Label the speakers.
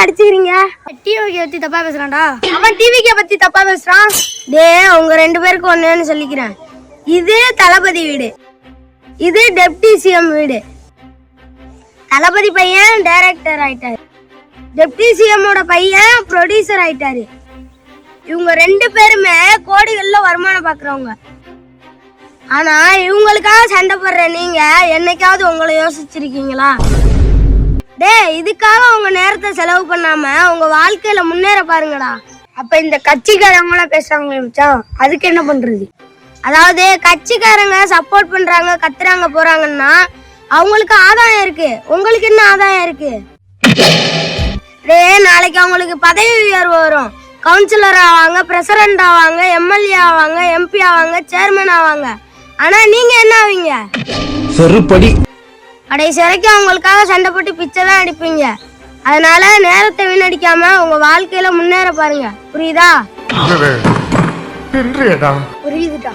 Speaker 1: அடிச்சுக்கிறீங்க?
Speaker 2: டிவிக்கு பத்தி தப்பா பேசுறான்டா.
Speaker 1: அவன் டிவிக்கு பத்தி தப்பா பேசுறான். உங்க 2 பேருக்கு ஒண்ணுன்னு சொல்லிக்கிறேன். இது தளபதி வீடு, இது டெப்டி சிஎம் வீடு. தளபதி பையன் டைரக்டர் ஆயிட்டாரு, டெப்டி சிஎம்மோட பையன் ப்ரொடியூசர் ஆயிட்டாரு. இவங்க 2 பேருமே கோடிகள்ல வருமானம் பாக்குறவங்க. ஆனா இவங்களுக்காக சண்டை போடுற நீங்க என்னைக்காவது உங்களை யோசிச்சிருக்கீங்களா? இதுக்காக உங்க நேரத்தை செலவு பண்ணாம உங்க வாழ்க்கையில முன்னேற பாருங்கடா.
Speaker 2: அப்ப இந்த கட்சிக்காரங்களா பேசுறாங்க மச்சான், அதுக்கு என்ன பண்றது?
Speaker 1: அதாவது கட்சிக்காரங்க சப்போர்ட் பண்றாங்க, கத்துறாங்க, போறாங்கன்னா அவங்களுக்கு ஆதாயம் இருக்கு. உங்களுக்கு என்ன ஆதாயம் இருக்கு? நாளைக்கு அவங்களுக்கு பதவி உயர்வு வரும். கவுன்சிலர் ஆவாங்க, பிரசிடென்ட் ஆவாங்க, எம்எல்ஏ ஆவாங்க, எம்பி ஆவாங்க, சேர்மன் ஆவாங்க. ஆனா நீங்க என்ன ஆவீங்க?
Speaker 3: செருப்படி.
Speaker 1: கடைசி வரைக்கும் அவங்களுக்காக சண்டை போட்டு பிச்சை தான் அடிப்பீங்க. அதனால நேரத்தை வீணடிக்காம உங்க வாழ்க்கையில முன்னேற பாருங்க. புரியுதா?
Speaker 2: புரியுதுடா.